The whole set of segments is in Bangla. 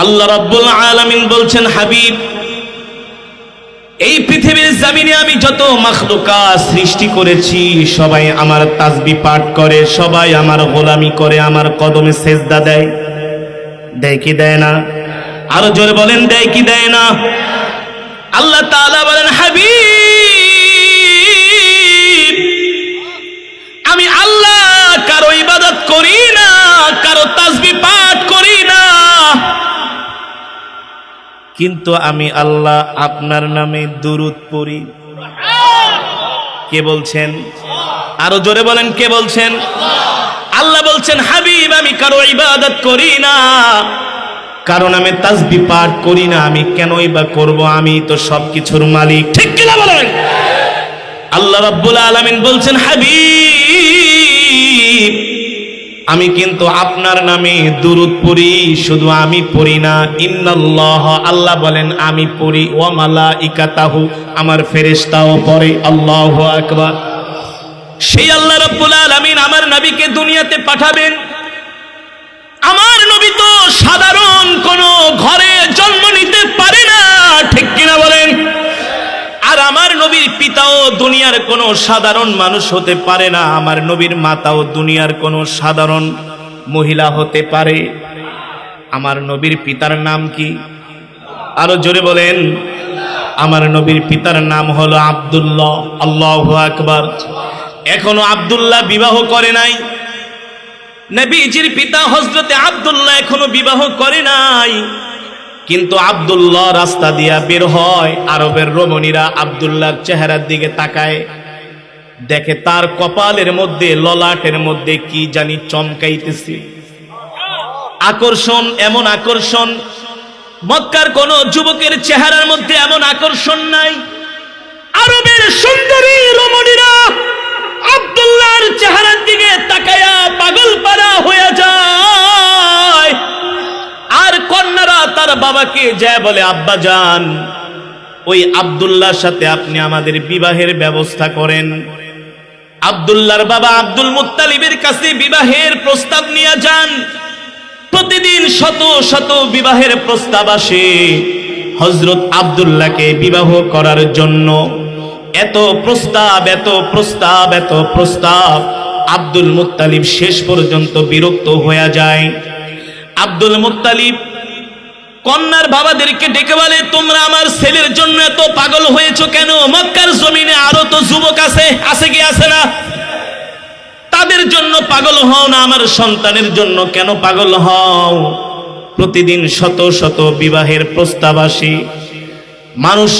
আল্লাহ রাব্বুল আলামিন বলছেন, হাবিব, এই পৃথিবীর জমিনে আমি যত মাখলুকাত সৃষ্টি করেছি সবাই আমার তাসবিহ পাঠ করে, সবাই আমার গোলামি করে, আমার কদমে সেজদা দেয়। দেয় কি দেয় না? আরো জোরে বলেন, দেয় কি দেয় না? আল্লাহ তাআলা বলেন, হাবিব, আমি আল্লাহ কারো ইবাদত করি না, কারো তাসবিহ পাঠ করি না, কিন্তু আমি আল্লাহ আপনার নামে দুরূদ পড়ি। কে বলছেন? আরো জোরে বলেন, কে বলছেন? আল্লাহ বলছেন, হাবিব, আমি কারো ইবাদত করি না, কারণ আমি তাসবিহ পাঠ করি না, আমি কেনই বা করব? আমি তো সবকিছুর মালিক। ঠিক কিনা বলেন? আল্লাহ রাব্বুল আলামিন বলছেন, হাবিব, আমি কিন্তু আপনার নামে দুরূদ পড়ি, শুধু আমি পড়ি না, ইন্নাল্লাহ, আল্লাহ বলেন আমি পড়ি, ওয়া মালাইকাতাহু, আমার ফেরেশতাও পড়ে। আল্লাহু আকবার। সেই আল্লাহ রাব্বুল আলামিন আমার নবীকে দুনিয়াতে পাঠাবেন। আমার নবী তো সাধারণ কোন ঘরে জন্ম নিতে পারে না, ঠিক কিনা বলেন? আর আমার নবীর পিতাও দুনিয়ার কোনো সাধারণ মানুষ হতে পারে না, আমার নবীর মাতাও দুনিয়ার কোনো সাধারণ মহিলা হতে পারে। আমার নবীর পিতার নাম কি? আরো জোরে বলেন। আমার নবীর পিতার নাম হলো আব্দুল্লাহ। আল্লাহু আকবার। এখনো আব্দুল্লাহ বিবাহ করে নাই। নবীজির পিতা হযরতে আব্দুল্লাহ এখনো বিবাহ করে নাই, কিন্তু আব্দুল্লাহ রাস্তা দিয়া বের হয়, আরবের রমণীরা আব্দুল্লাহর চেহারার দিকে তাকায়, দেখে তার কপালের মধ্যে, ললাটের মধ্যে কি জানি চমকাইতেছে। আকর্ষণ, এমন আকর্ষণ মক্কার কোন যুবকের চেহারার মধ্যে এমন আকর্ষণ নাই। আরবের সুন্দরী রমণীরা আব্দুল্লাহর চেহারার দিকে তাকায়া পাগল পারা হয়ে যায়। আর কন্যারা তার বাবাকে যায় বলে, আব্বা জান, ওই আব্দুল্লাহর সাথে আপনি আমাদের বিবাহের ব্যবস্থা করেন। আব্দুল্লাহর বাবা আব্দুল মুত্তালিবের কাছে বিবাহের প্রস্তাব নিয়ে যান। প্রতিদিন শত শত বিবাহের প্রস্তাব আসে হযরত আব্দুল্লাহকে বিবাহ করার জন্য। এত প্রস্তাব, এত প্রস্তাব, এত প্রস্তাব, আব্দুল মুত্তালিব শেষ পর্যন্ত বিরক্ত হয়ে যায়। আব্দুল মুত্তালিব কন্যার বাবাদেরকে ডেকে বলে, তোমরা আমার ছেলের জন্য এত পাগল হয়েছো কেন? মক্কার জমিনে আরো তো যুবক আছে, আছে কি আছে না? তাদের জন্য পাগল হও না, আমার সন্তানের জন্য কেন পাগল হও? প্রতিদিন শত শত বিবাহের প্রস্তাব আসে, মানুষ,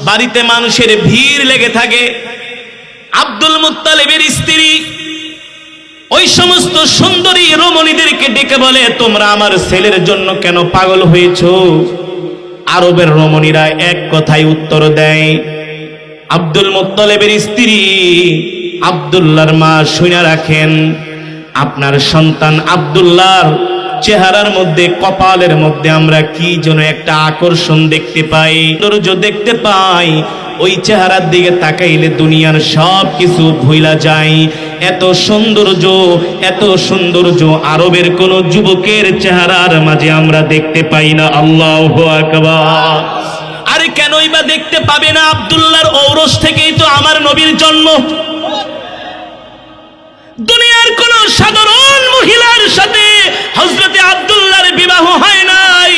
বাড়িতে মানুষের ভিড় লেগে থাকে। আব্দুল মুত্তালিবের স্ত্রী ওই সমস্ত সুন্দরী রমণীদেরকে ডেকে বলে, তোমরা আমার ছেলের জন্য কেন পাগল হয়েছো? আরবের রমণীরা এক কথায় উত্তর দেয়, আব্দুল মুত্তালিবের স্ত্রী, আব্দুল্লাহর মা, শুনে রাখেন, আপনার সন্তান আব্দুল্লাহর চেহারার মধ্যে, কপালের মধ্যে আমরা কি যেন একটা আকর্ষণ দেখতে পাই, সৌন্দর্য দেখতে পাই। ওই চেহারার দিকে তাকাইলে দুনিয়ার সব কিছু ভুলা যায়। এত সৌন্দর্য, এত সৌন্দর্য আরবের কোন যুবকের চেহারার মাঝে আমরা দেখতে পাই না। আল্লাহু আকবার। আরে কেনই বা দেখতে পাবে না? আব্দুল্লাহর ঔরস থেকেই তো আমার নবীর জন্ম। দুনিয়ার কোন সাধারণ মহিলার সাথে হযরতে আব্দুল্লাহর বিবাহ হয় নাই।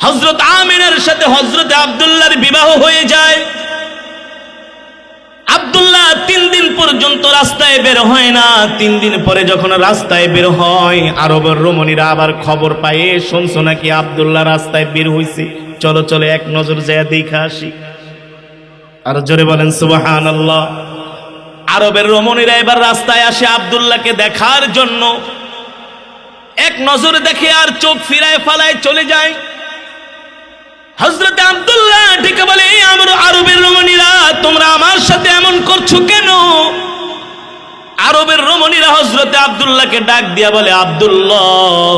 হযরত আমিনার সাথে হযরতে আব্দুল্লাহর বিবাহ হয়ে যায়। আব্দুল্লাহ 3 দিন পর্যন্ত রাস্তায় বের হয় না। 3 দিন পরে যখন রাস্তায় বের হয়, আরবের রমণীরা আবার খবর পায়, শুনছো নাকি আব্দুল্লাহ রাস্তায় বের হইছে, চলো চলো এক নজর যায় দেখা আসি। আর জোরে বলেন সুবহানাল্লাহ। আরবের রমণীরা এবার রাস্তায় আসে আব্দুল্লাহকে দেখার জন্য। এক নজর দেখে আর চোখ ফিরায় ফালায় চলে যায়। হযরত আব্দুল্লাহ ডেকে বলে, আমার আরবের রমণীরা, তোমরা আমার সাথে এমন করছো কেন? আরবের রমণীরা হযরত আব্দুল্লাহকে ডাক দিয়া বলে, আব্দুল্লাহ,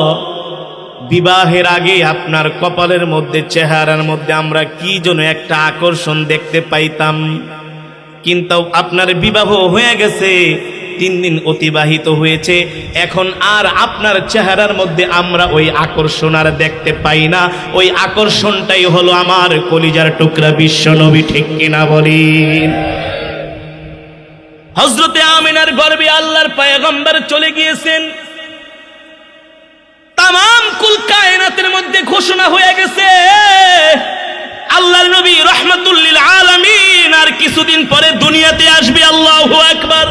বিবাহের আগে আপনার কপালের মধ্যে, চেহারার মধ্যে আমরা কি যেন একটা আকর্ষণ দেখতে পাইতাম, কিন্তু আপনার বিবাহ হয়ে গেছে, 3 দিন অতিবাহিত হয়েছে, এখন আর আপনার চেহারার মধ্যে আমরা ওই আকর্ষণ আর দেখতে পাই না। ওই আকর্ষণটাই হলো আমার কলিজার টুকরা বিশ্ব নবী, ঠিক কিনা বলেন? হযরতে আমিনার গর্ভে আল্লাহর পয়গম্বর চলে গিয়েছেন। তামাম কুল কায়নাতের মধ্যে ঘোষণা হয়ে গেছে আল্লাহর নবী রাহমাতুল লিল আলামিন আর কিছুদিন পরে দুনিয়াতে আসবে। আল্লাহু আকবার।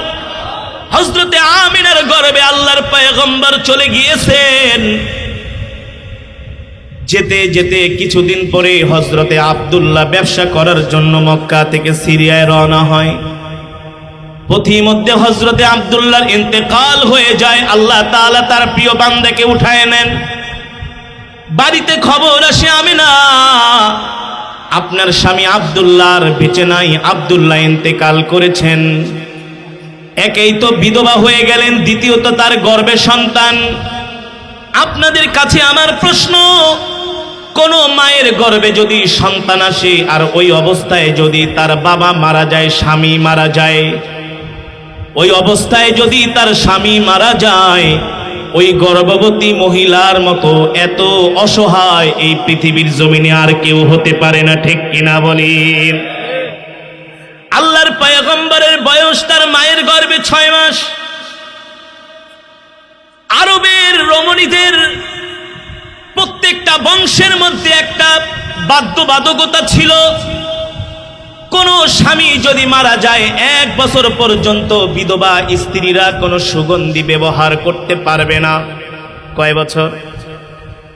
হযরতে আমিনার গর্ভে আল্লাহর পয়গম্বর চলে গিয়েছেন। যেতে যেতে কিছুদিন পরে হযরতে আব্দুল্লাহ ব্যবসা করার জন্য মক্কা থেকে সিরিয়ায় রওনা হয়। পথিমধ্যে হযরতে আব্দুল্লাহর ইন্তেকাল হয়ে যায়। আল্লাহ তাআলা তার প্রিয় বান্দাকে উঠায় নেন। বাড়িতে খবর আসে, আমিনা আপনার স্বামী আব্দুল্লাহর বেঁচে নাই, আব্দুল্লাহ ইন্তেকাল করেছেন। একেই তো বিধবা হয়ে গেলেন, দ্বিতীয়ত তার গর্ভে সন্তান। আপনাদের কাছে আমার প্রশ্ন, কোন মায়ের গর্ভে যদি সন্তান আসে আর ওই অবস্থায় যদি তার বাবা মারা যায়, স্বামী মারা যায়, ওই অবস্থায় যদি তার স্বামী মারা যায়, ওই গর্ভবতী মহিলার মতো এত অসহায় এই পৃথিবীর জমিনে আর কেউ হতে পারে না, ঠিক কিনা বলেন? আল্লাহর পয়গম্বরের বয়স তার মায়ের গর্ভে 6 মাস। আরবের রমণীদের প্রত্যেকটা বংশের মধ্যে একটা বাধ্যবাধকতা ছিল, কোন স্বামী যদি মারা যায় 1 বছর পর্যন্ত বিধবা স্ত্রীরা কোনো সুগন্ধি ব্যবহার করতে পারবে না। কয় বছর?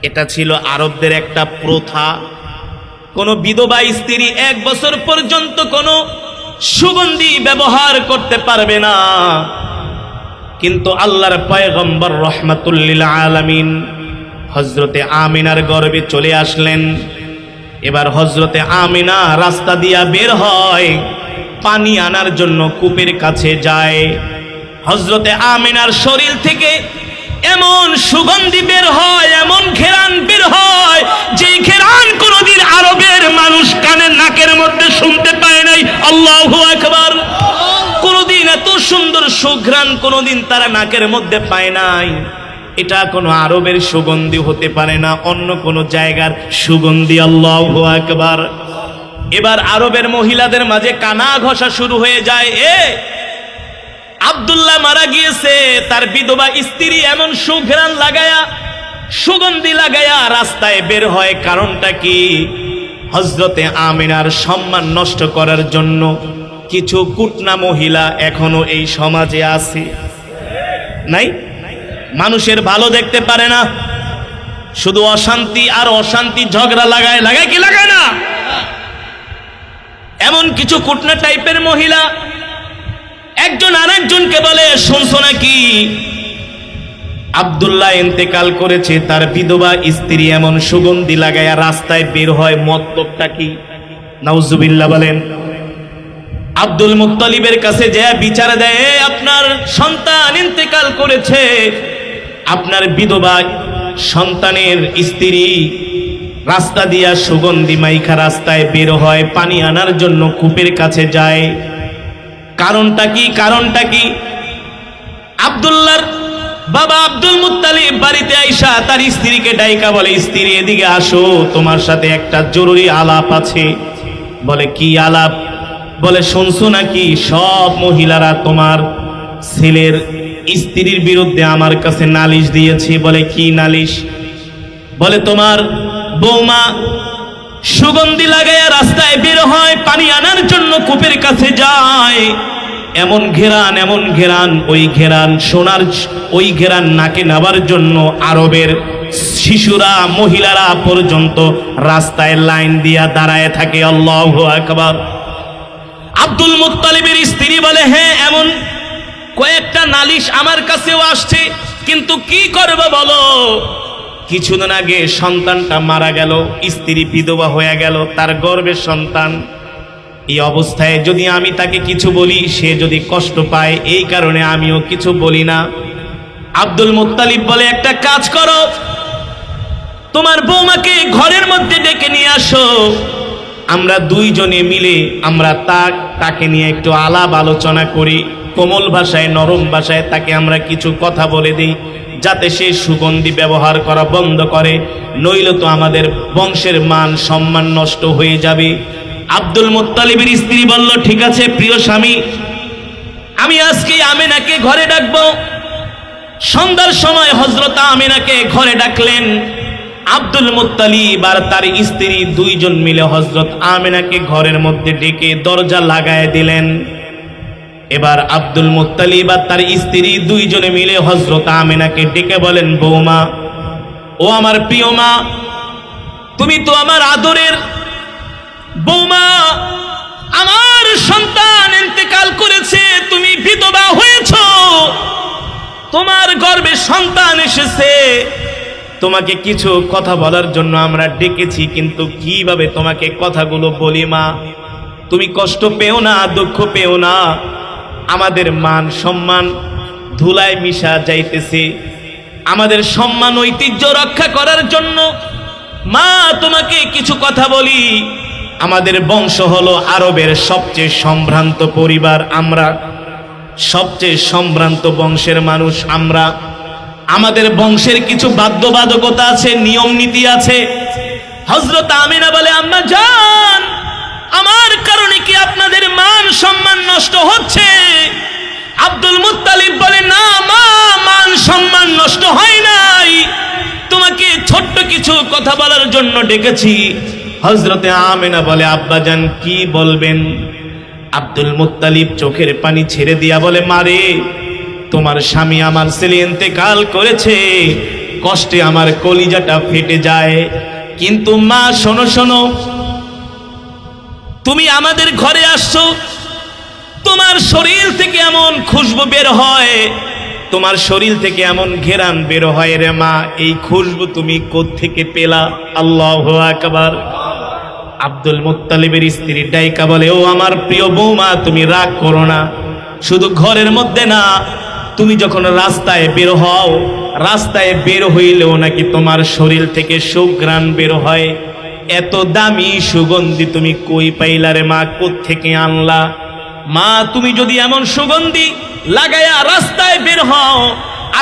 এটা ছিল আরবদের একটা প্রথা। কোন বিধবা স্ত্রী 1 বছর পর্যন্ত কোনো সুগন্ধি ব্যবহার করতে পারবে না। কিন্তু আল্লাহর পয়গম্বর রাহমাতুল লিল আলামিন হযরতে আমিনার গর্ভে চলে আসলেন। এবার হযরতে আমিনা রাস্তা দিয়া বের হয়, পানি আনার জন্য কূপের কাছে যায়। হযরতে আমিনার শরীর থেকে এমন সুগন্ধি বের হয়, এমন ঘেরান বের হয়, যে ঘেরান কোনোদিন আরবের মানুষ কানে নাকের মধ্যে শুনতে পায় নাই। আল্লাহু আকবার। কোনোদিন এত সুন্দর সুঘ্রাণ কোনোদিন তারা নাকের মধ্যে পায় নাই। এটা কোনো আরবের সুগন্ধি হতে পারে না, অন্য কোনো জায়গার সুগন্ধি। আল্লাহু আকবার। এবার আরবের মহিলাদের মাঝে কানা ঘষা শুরু হয়ে যায়। আব্দুল্লাহ মারা গিয়েছে, তার বিধবা স্ত্রী এমন সুঘ্রাণ লাগায়া, সুগন্ধি লাগায়া রাস্তায় বের হয়। কারণটা কি? হযরতে আমিনার সম্মান নষ্ট করার জন্য কিছু কুটনা মহিলা এখনো এই সমাজে আছে, নাই? মানুষের ভালো দেখতে পারে না, শুধু অশান্তি আর অশান্তি, ঝগড়া লাগায়, লাগায় কি লাগায় না? এমন কিছু কুটনা টাইপের মহিলা একজন আরেকজনকে বলে, শুনছো নাকি আব্দুল্লাহ ইন্তেকাল করেছে, তার বিধবা স্ত্রী এমন সুগন্ধি লাগায়া রাস্তায় বের হয়। মতলবটা কি? নাউজুবিল্লাহ বলেন। আব্দুল মুত্তালিবের কাছে যে বিচার দেয়, আপনার সন্তান ইন্তেকাল করেছে, আপনার বিধবা সন্তানের স্ত্রী রাস্তা দিয়া সুগন্ধি মাইখা রাস্তায় বের হয়, পানি আনার জন্য কূপের কাছে যায়। কারণটা কি? কারণটা কি? আব্দুল্লাহর বাবা আব্দুল মুত্তালিব বাড়িতে আইসা তার স্ত্রীকে ডাইকা বলে, স্ত্রী এদিকে আসো, তোমার সাথে একটা জরুরি আলাপ আছে। বলে, কি আলাপ? বলে, শুনছো নাকি সব মহিলারা তোমার ছেলের স্ত্রীর বিরুদ্ধে আমার কাছে নালিশ দিয়েছে। বলে, কি নালিশ? বলে, তোমার বৌমা সুগন্ধি লাগাইয়া রাস্তায় বের হয়, পানি আনার জন্য কূপের কাছে যায়, এমন ঘেরান, এমন ঘেরান, ওই ঘেরান সোনার, ওই ঘেরান নাকে নেবার জন্য আরবের শিশুরা, মহিলারা পর্যন্ত রাস্তায় লাইন দিয়া দাঁড়ায় থাকে। আল্লাহু আকবার। আব্দুল মুত্তালিবের স্ত্রী বলে, হ্যাঁ, এমন কয়েকটা নালিশ আমার কাছেও আসছে, কিন্তু কি করবে বলো? কিছুদিন আগে সন্তানটা মারা গেল, স্ত্রী বিধবা হয়ে গেল, তার গর্ভের সন্তান। এই অবস্থায় যদি আমি তাকে কিছু বলি, সে যদি কষ্ট পায়, এই কারণে আমিও কিছু বলি না। আব্দুল মুত্তালিব বলে, একটা কাজ করো, তোমার বৌমাকে ঘরের মধ্যে ডেকে নিয়ে আসো, আমরা দুইজনে মিলে আমরা তাক তাকে নিয়ে একটু আলাপ আলোচনা করি, কোমল ভাষায় নরম ভাষায় তাকে আমরা কিছু কথা বলে দিই, যাতে সে সুগন্ধি ব্যবহার করা বন্ধ করে, নইলে তো আমাদের বংশের মান সম্মান নষ্ট হয়ে যাবে। আব্দুল মুত্তালিবের স্ত্রী বলল, ঠিক আছে প্রিয় স্বামী, আমি আজকে আমেনাকে ঘরে ডাকবো। সন্ধ্যার সময় হযরত আমেনাকে ঘরে ডাকলেন। আব্দুল মুত্তালিব আর তার স্ত্রী দুইজন মিলে হযরত আমেনাকে ঘরের মধ্যে ডেকে দরজা লাগায় দিলেন। এবার আব্দুল মুত্তালিব আর তার স্ত্রী দুইজনে মিলে হযরত আমেনাকে ডেকে বলেন, বৌমা, ও আমার প্রিয় মা, তুমি তো আমার আদরের বৌমা, আমার সন্তান ইন্তেকাল করেছে, তুমি বিধবা হয়েছো, তোমার গর্ভে সন্তান এসেছে, তোমাকে কিছু কথা বলার জন্য আমরা ডেকেছি, কিন্তু কিভাবে তোমাকে কথাগুলো বলি মা? তুমি কষ্ট পেও না, দুঃখ পেও না, আমাদের মান সম্মান ধুলায় মিশা যাইতেছে, আমাদের সম্মান ঐতিহ্য রক্ষা করার জন্য মা তোমাকে কিছু কথা বলি। আমাদের বংশ হলো আরবের সবচেয়ে সম্ভ্রান্ত পরিবার, আমরা সবচেয়ে সম্ভ্রান্ত বংশের মানুষ আমরা। আমাদের বংশের কিছু বাধ্যবাধকতা আছে, নিয়ম নীতি আছে। হযরত আমিনা বলে, আম্মা জান, আমার কারণে কি আপনাদের মান সম্মান নষ্ট হচ্ছে? আব্দুল মুত্তালিব বলে, না মা, মান সম্মান নষ্ট হয় নাই, তোমাকে ছোট্ট কিছু কথা বলার জন্য ডেকেছি। হযরতে আমিনা বলে, আব্বাজান কি বলবেন? আব্দুল মুত্তালিব চোখের পানি ছেড়ে দিয়া বলে, মারে, তোমার স্বামী আমার ছেলে ইন্তেকাল করেছে, কষ্টে আমার কলিজাটা ফেটে যায়, কিন্তু মা শোনো শোনো, তুমি আমাদের ঘরে আসছো, তোমার শরীর থেকে এমন খুশবু বের হয়, তোমার শরীর থেকে এমন ঘেরান বের হয় রে মা, এই খুশবু তুমি কোত্থেকে পেলা? আল্লাহু আকবার। আব্দুল মুত্তালিবের স্ত্রী ডাইকা বলে, ও আমার প্রিয় বৌমা, তুমি রাগ করো না, শুধু ঘরের মধ্যে না, তুমি যখন রাস্তায় বের হও, রাস্তায় বের হইলেও নাকি তোমার শরীর থেকে সুঘ্রাণ বের হয়। এত দামি সুগন্ধি তুমি কই পাইলা রে মা, কোত্থেকে আনলা? মা, তুমি যদি এমন সুগন্ধি লাগায়া রাস্তায় বের হও,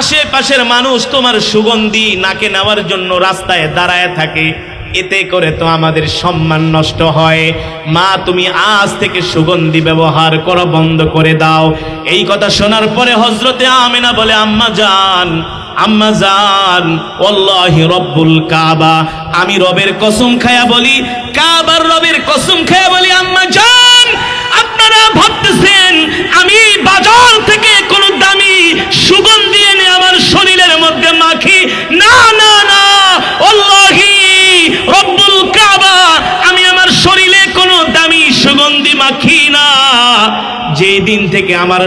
আশেপাশের মানুষ তোমার সুগন্ধি নাকে নেওয়ার জন্য রাস্তায় দাঁড়ায় থাকে, এতে করে তো আমাদের সম্মান নষ্ট হয়। মা, তুমি আজ থেকে সুগন্ধি ব্যবহার করা বন্ধ করে দাও। এই কথা শোনার পরে হযরতে আমিনা বলে, আম্মা জান, আম্মা জান, ওয়াল্লাহি রব্বুল কাবা, আমি রবের কসম খায়া বলি, কাবার রবের কসম খায়া বলি, আম্মা জান, আপনারা ভাবতেছেন আমি বাজার থেকে কোন দামি সুগন্ধি এনে আমার শরীরের মধ্যে মাখি? না না না, ওয়াল্লাহি রব্বুল কাবা, আমি আমার শরীরে কোনো দামি সুগন্ধি মাখি না। যেই দিন থেকে আমার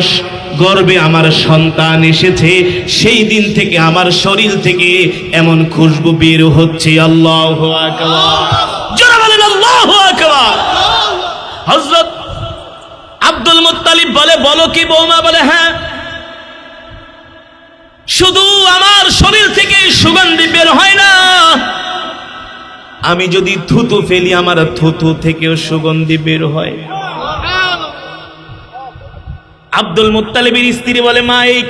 গর্ভে আমার সন্তান এসেছে, সেই দিন থেকে আমার শরীর থেকে এমন খুশবু বের হচ্ছে। আল্লাহু আকবার, যারা বলেন আল্লাহু আকবার। হযরত আব্দুল মুত্তালিব বলে, বলো কি বৌমা? বলে, হ্যাঁ, শুধু আমার শরীর থেকে সুগন্ধি বের হয় না, আমি যদি থুতু ফেলি, আমার থুতু থেকেও সুগন্ধি বের হয়। আব্দুল মুত্তালিবের স্ত্রী বলে, মা, এই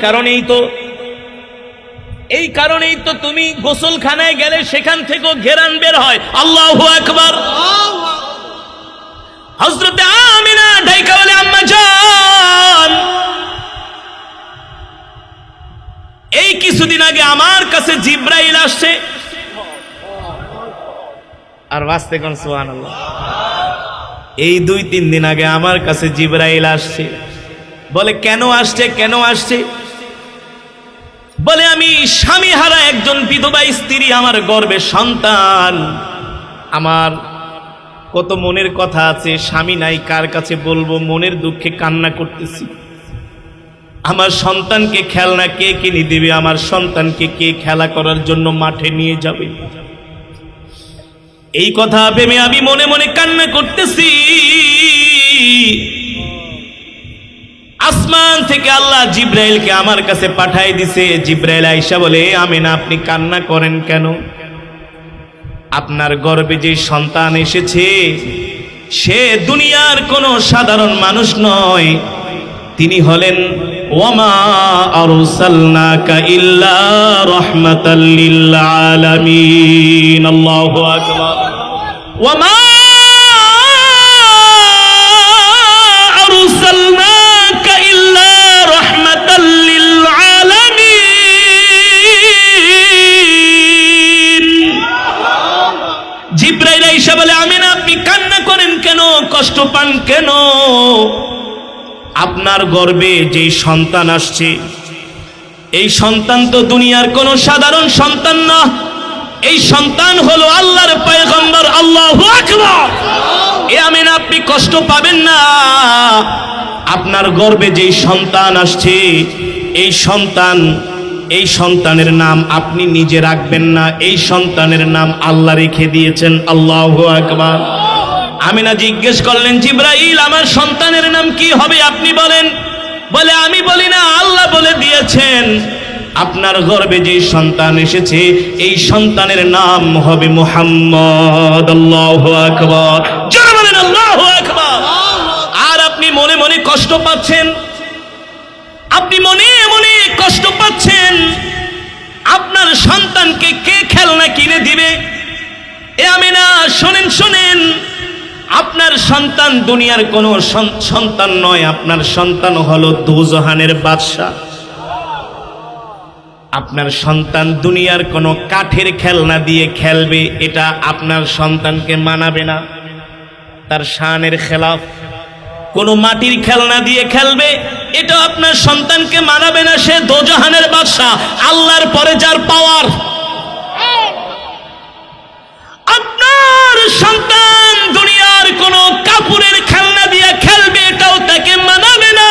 কারণেই তো তুমি গোসলখানায় গেলে সেখান থেকেও ঘেরান বের হয়। আল্লাহু আকবার। হযরতে আমিনা ডাইকা বলে, আম্মা জান, এই কিছুদিন আগে আমার কাছে জিব্রাইল আসছে। আর বাস্তে কোন সুবহানাল্লাহ। এই 2-3 দিন আগে আমার কাছে জিব্রাইল আসছে। বলে, কেন আসছে? কেন আসছে? বলে, আমি স্বামী হারা একজন বিধবা স্ত্রী, আমার গর্ভে সন্তান, আমার কত মনের কথা আছে, স্বামী নাই, কার কাছে বলবো, মনের দুঃখে কান্না করতেছি। আমার সন্তানকে খেলনা কে কিনে দিবে? আমার সন্তানকে কে খেলা করার জন্য মাঠে নিয়ে যাবে? এই কথা ভেবে আমি মনে মনে কান্না করতেছি। আসমান থেকে আল্লাহ জিব্রাইলকে আমার কাছে পাঠাই দিছে। জিব্রাইল আয়েশা বলে, আমিনা, আপনি কান্না করেন কেন? আপনার গর্ভে যে সন্তান এসেছে, সে দুনিয়ার কোনো সাধারণ মানুষ নয়, তিনি হলেন ওয়ামা আরসালনাকা ইল্লা রাহমাতাল লিল আলামিন। আল্লাহু আকবার। ওয়ামা আরসালনাকা ইল্লা রাহমাতাল লিল আলামিন। জিবরাইল আইসা বলে, আমিনা আপনি কান্না করেন কেন, কষ্ট পান কেন? আপনার গর্ভে যে সন্তান আসছে, এই সন্তান তো দুনিয়ার কোনো সাধারণ সন্তান না, এই সন্তান হলো আল্লাহর পয়গম্বর। আল্লাহু আকবার। এ আমিনা আপনি কষ্ট পাবেন না, আপনার গর্ভে যে সন্তান আসছে এই সন্তানের নাম আপনি নিজে রাখবেন না, এই সন্তানের নাম আল্লাহ রেখে দিয়েছেন। আল্লাহু আকবার। আমিনা জিজ্ঞেস করলেন, জিবরাইল আমার সন্তানের নাম কি হবে আপনি বলেন। বলে, আমি বলি না, আল্লাহ বলে দিয়েছেন আপনার গর্ভে যে সন্তান এসেছে এই সন্তানের নাম হবে মুহাম্মদ। আল্লাহু আকবার। জোরে বলেন আল্লাহু আকবার। আর আপনি মনে মনে কষ্ট পাচ্ছেন, আপনি মনে মনে কষ্ট পাচ্ছেন, আপনার সন্তানকে কে খেলনা কিনে দিবে? এ আমিনা শোনেন শোনেন, আপনার সন্তান দুনিয়ার কোনো সন্তান নয়, আপনার সন্তান হলো দুজাহানের বাদশা। আপনার সন্তান দুনিয়ার কোনো কাঠের খেলনা দিয়ে খেলবে, এটা আপনার সন্তানকে মানাবে না, তার শানের খেলাফ। কোনো মাটির খেলনা দিয়ে খেলবে, এটা আপনার সন্তানকে মানাবে না, সে দোজাহানের বাদশা, আল্লাহর পরে যার পাওয়ার। আপনার সন্তান দুনিয়ার কোন কাপড়ের খেলনা দিয়ে খেলবে, এটাও তাকে মানাবে না।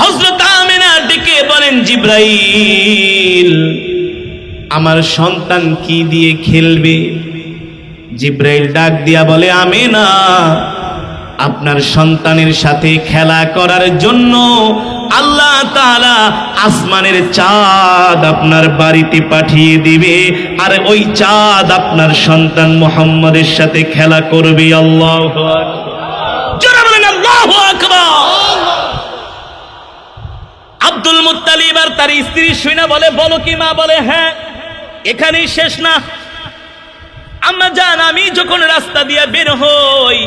হযরত আমিনা ডেকে বলেন, জিবরাইল আমার সন্তান কি দিয়ে খেলবে? জিবরাইল ডাক দিয়া বলে, আমিনা আপনার সন্তানের সাথে খেলা করার জন্য আল্লাহ তাআলা আসমানের চাঁদ আপনার বাড়িতে পাঠিয়ে দিবে, আর ওই চাঁদ আপনার সন্তান মুহাম্মদের সাথে খেলা করবে। আল্লাহু আকবার। জোরে বলেন আল্লাহু আকবার। আব্দুল মুত্তালিব আর তার স্ত্রী শুনে বলে, বলো কি মা? বলে, হ্যাঁ, এখানেই শেষ না। আম্মা জান, আমি যখন রাস্তা দিয়ে বের হই,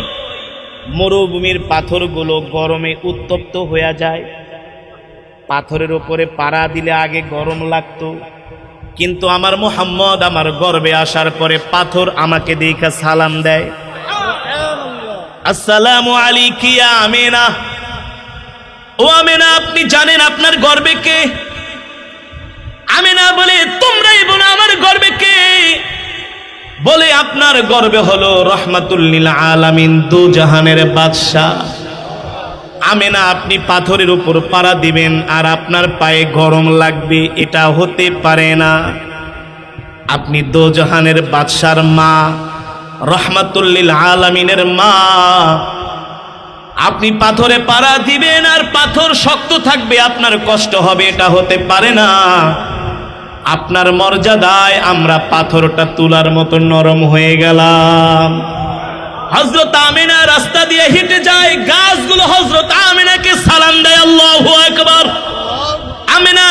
মরুভূমির পাথরগুলো গরমে উত্তপ্ত হয়ে যায়। পাথরের উপরে পাড়া দিলে আগে গরম লাগতো, কিন্তু আমার মুহাম্মদ আমার গর্ভে আসার পরে পাথর আমাকে দেখে সালাম দেয়, আসসালামু আলাইকি ইয়া আমিনা। ও আমিনা, আপনি জানেন আপনার গর্ভে কে? আমিনা বলে, তোমরাই বলো আমার গর্ভে কে? বলে, আপনার গর্ভে হলো রাহমাতুল লিল আলামিন, দুজাহানের বাদশা। আমিনা, আপনি পাথরের উপর পাড়া দিবেন আর আপনার পায়ে গরম লাগবে, এটা হতে পারে না। আপনি দুজাহানের বাদশার মা, রাহমাতুল লিল আলামিনের মা, আপনি পাথরে পাড়া দিবেন আর পাথর শক্ত থাকবে, আপনার কষ্ট হবে, এটা হতে পারে না। আপনার মর্যাদায় আমরা পাথরটা তুলার মতো নরম হয়ে গেলাম। হযরত আমিনা রাস্তা দিয়ে হেঁটে যায়, গাছগুলো হযরত আমিনাকে সালাম দেয়। আল্লাহু আকবার। আমিনা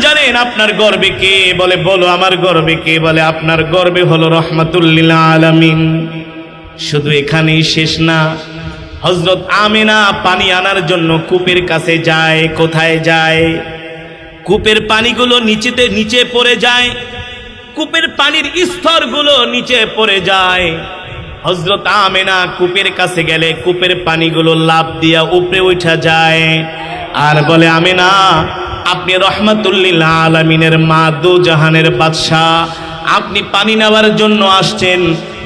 জানেন আপনার গর্বে কে? বলে, বলো আমার গর্বে কে? বলে, আপনার গর্বে হলো রাহমাতুল লিল আলামিন। শুধু এখানেই শেষ না, হযরত আমিনা পানি আনার জন্য কূপের কাছে যায়। কোথায় যায়? কূপের পানিগুলো নিচে পড়ে যায়, কূপের পানির স্তরগুলো নিচে পড়ে যায়। হযরত আমিনা কূপের কাছে গেলে কূপের পানিগুলো লাফ দিয়া উপরে উঠা যায় আর বলে, আমিনা আপনি রাহমাতুল লিল আলামিনের মা, দুজাহানের বাদশা, আপনি পানি নেওয়ার জন্য আসছেন,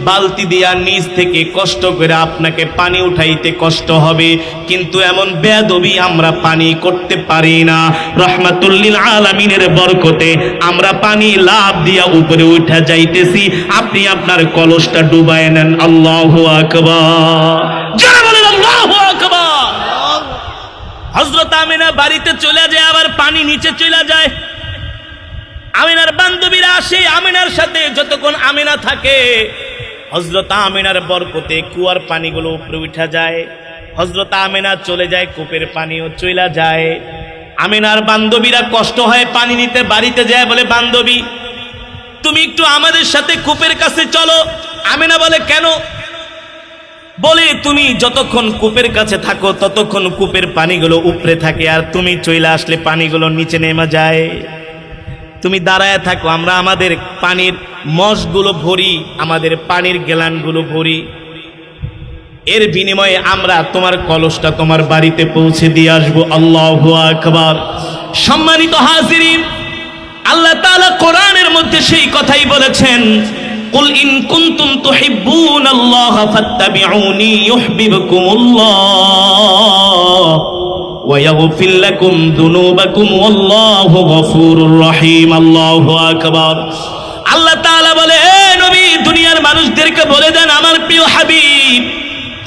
বালতি দিয়া নিচ থেকে কষ্ট করে আপনাকে পানি উঠাইতে কষ্ট হবে, কিন্তু এমন বেয়াদবি আমরা পানি করতে পারি না। রাহমাতুল লিল আলামিনের বরকতে আমরা পানি লাভ দিয়া উপরে উঠা যাইতেছি, আপনি আপনার কলসটা ডুবায় নেন। আল্লাহু আকবার। যারা বলেন আল্লাহু আকবার। হযরত আমিনা বাড়িতে চলে যায়, আবার পানি নিচে চলে যায়। আমিনার বান্ধবীরা আসে, আমিনার সাথে যতক্ষণ আমিনা থাকে হযরত আমিনার বরকতে কুয়ার পানিগুলো উপরে উঠা যায়। হযরত আমিনা চলে যায়, কূপের পানিও চইলা যায়। আমিনার বান্ধবীরা কষ্ট হয় পানি নিতে, বাড়িতে যায় বলে, বান্ধবী তুমি একটু আমাদের সাথে কূপের কাছে চলো। আমিনা বলে, কেন? বলে, তুমি যতক্ষণ কূপের কাছে থাকো ততক্ষণ কূপের পানিগুলো উপরে থাকে, আর তুমি চইলা আসলে পানিগুলো নিচে নেমে যায়। তুমি দাঁড়ায় থাকো, আমরা আমাদের পানির মশগুলো ভরি, আমাদের পানির গ্যালানগুলো ভরি, এর বিনিময়ে আমরা তোমার কলসটা তোমার বাড়িতে পৌঁছে দিয়ে আসবো। আল্লাহু আকবার। সম্মানিত হাজিরিন, আল্লাহ তাআলা কোরআনের মধ্যে সেই কথাই বলেছেন, কুল ইন কুনতুম তুহিব্বুনাল্লাহা ফাত্তাবিউনি ইউহিব্বুকুমুল্লাহ ওয়া ইয়াগফির লাকুম যুনুবাকুম ওয়াল্লাহু গফুরুর রহিম। আল্লাহু আকবার। আল্লাহ তাআলা বলে, হে নবী, দুনিয়ার মানুষদেরকে বলে দেন, আমার প্রিয় হাবিব,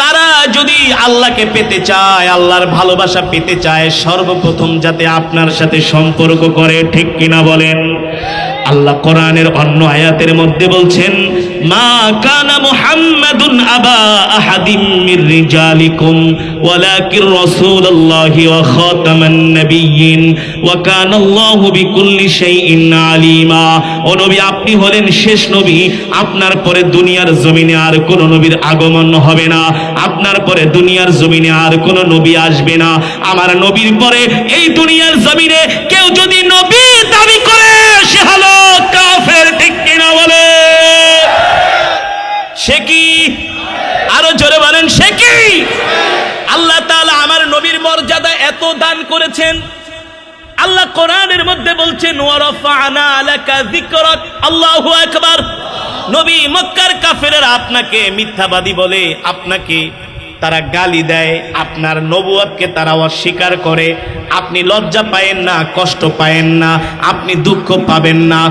তারা যদি আল্লাহকে পেতে চায়, আল্লাহর ভালোবাসা পেতে চায়, সর্বপ্রথম যাতে আপনার সাথে সম্পর্ক করে। ঠিক কিনা বলেন? আল্লাহ কোরআনের অন্য আয়াতের মধ্যে বলছেন, মা কানা মুহাম্মাদুন আবা আহাদিম মির রিজালিকুম ওয়ালাকির রাসূলুল্লাহি ওয়া খাতামান নাবিয়্যিন ওয়া কানাল্লাহু বিকুল্লি শাইইন আলিমা। ও নবী, আপনি হলেন শেষ নবী, আপনার পরে দুনিয়ার জমিনে আর কোন নবীর আগমন হবে না, আপনার পরে দুনিয়ার জমিনে আর কোন নবী আসবে না। আমার নবীর পরে এই দুনিয়ার জমিনে কেউ যদি নবী দাবি করে, সে হলো কাফের। ঠিক কিনা বলে? সে কি? আরো জোরে বলেন, সে কি? আল্লাহ তাআলা আমার নবীর মর্যাদা এত দান করেছেন। আল্লাহ কোরআনের মধ্যে বলছেন, ওয়া রাফা'না লাকা যিকরাক। আল্লাহু আকবার। নবী, মক্কার কাফেররা আপনাকে মিথ্যাবাদী বলে, আপনাকে তারা গালি দেয়, আপনার নবুয়তকে তারা অস্বীকার করে। আপনি লজ্জা পায়েন না, কষ্ট পায়েন না, আপনি দুঃখ পাবেন না।